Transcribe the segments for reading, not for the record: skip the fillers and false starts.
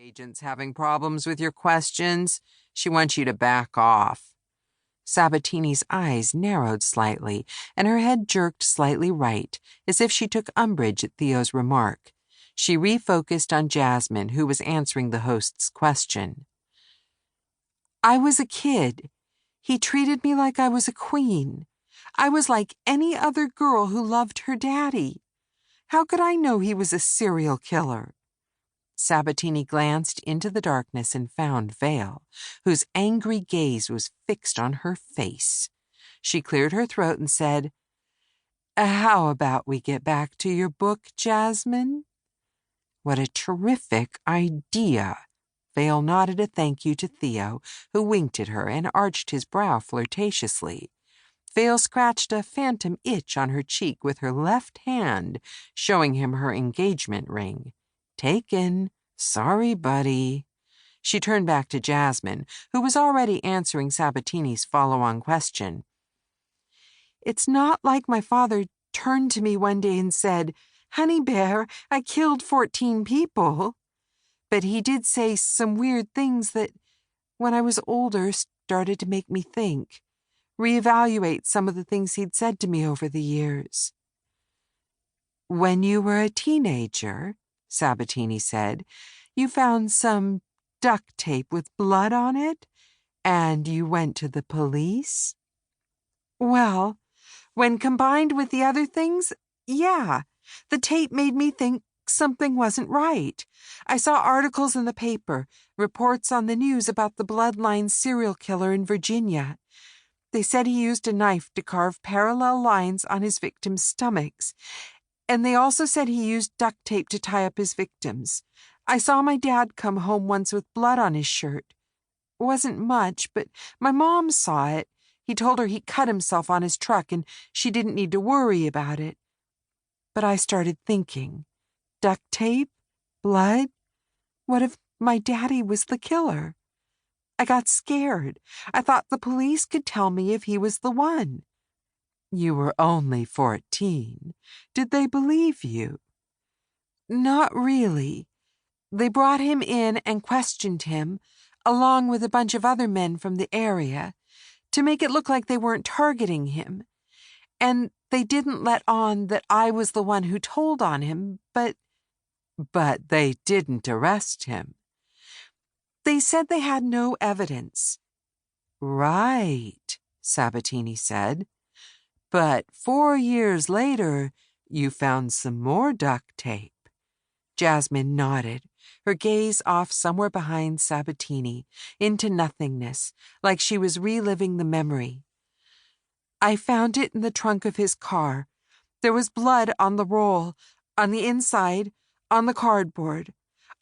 Agent's having problems with your questions. She wants you to back off. Sabatini's eyes narrowed slightly, and her head jerked slightly right, as if she took umbrage at Theo's remark. She refocused on Jasmine, who was answering the host's question. I was a kid. He treated me like I was a queen. I was like any other girl who loved her daddy. How could I know he was a serial killer? Sabatini glanced into the darkness and found Vail, whose angry gaze was fixed on her face. She cleared her throat and said, How about we get back to your book, Jasmine? What a terrific idea. Vail nodded a thank you to Theo, who winked at her and arched his brow flirtatiously. Vail scratched a phantom itch on her cheek with her left hand, showing him her engagement ring. Taken. Sorry, buddy. She turned back to Jasmine, who was already answering Sabatini's follow-on question. It's not like my father turned to me one day and said, Honey Bear, I killed 14 people. But he did say some weird things that, when I was older, started to make me think, reevaluate some of the things he'd said to me over the years. When you were a teenager, Sabatini said, you found some duct tape with blood on it, and you went to the police? Well, when combined with the other things, yeah, the tape made me think something wasn't right. I saw articles in the paper, reports on the news about the bloodline serial killer in Virginia. They said he used a knife to carve parallel lines on his victims' stomachs, and they also said he used duct tape to tie up his victims. I saw my dad come home once with blood on his shirt. It wasn't much, but my mom saw it. He told her he cut himself on his truck and she didn't need to worry about it. But I started thinking, duct tape? Blood? What if my daddy was the killer? I got scared. I thought the police could tell me if he was the one. You were only 14. Did they believe you? Not really. They brought him in and questioned him, along with a bunch of other men from the area, to make it look like they weren't targeting him. And they didn't let on that I was the one who told on him, but they didn't arrest him. They said they had no evidence. Right, Sabatini said. But 4 years later, you found some more duct tape. Jasmine nodded, her gaze off somewhere behind Sabatini, into nothingness, like she was reliving the memory. I found it in the trunk of his car. There was blood on the roll, on the inside, on the cardboard.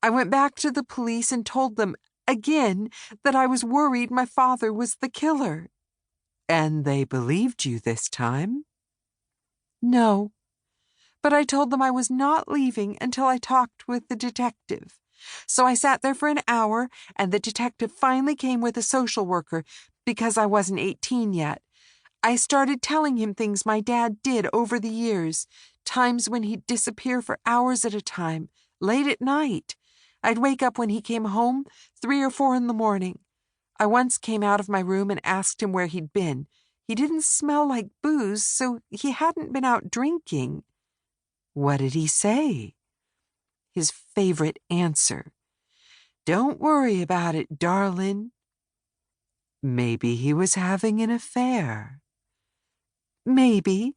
I went back to the police and told them, again, that I was worried my father was the killer. And they believed you this time? No. But I told them I was not leaving until I talked with the detective. So I sat there for an hour, and the detective finally came with a social worker because I wasn't 18 yet. I started telling him things my dad did over the years, times when he'd disappear for hours at a time, late at night. I'd wake up when he came home, 3 or 4 in the morning. I once came out of my room and asked him where he'd been. He didn't smell like booze, so he hadn't been out drinking. What did he say? His favorite answer. Don't worry about it, darling. Maybe he was having an affair. Maybe.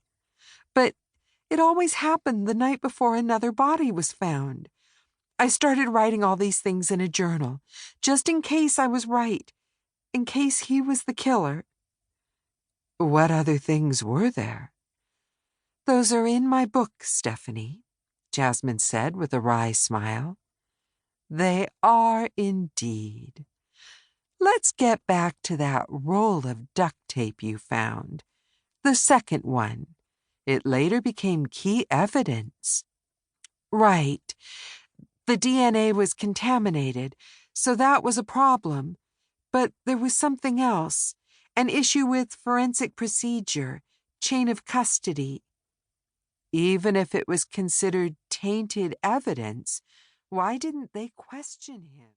But it always happened the night before another body was found. I started writing all these things in a journal, just in case I was right, in case he was the killer. What other things were there? Those are in my book, Stephanie, Jasmine said with a wry smile. They are indeed. Let's get back to that roll of duct tape you found. The second one. It later became key evidence. Right. The DNA was contaminated, so that was a problem. But there was something else, an issue with forensic procedure, chain of custody. Even if it was considered tainted evidence, why didn't they question him?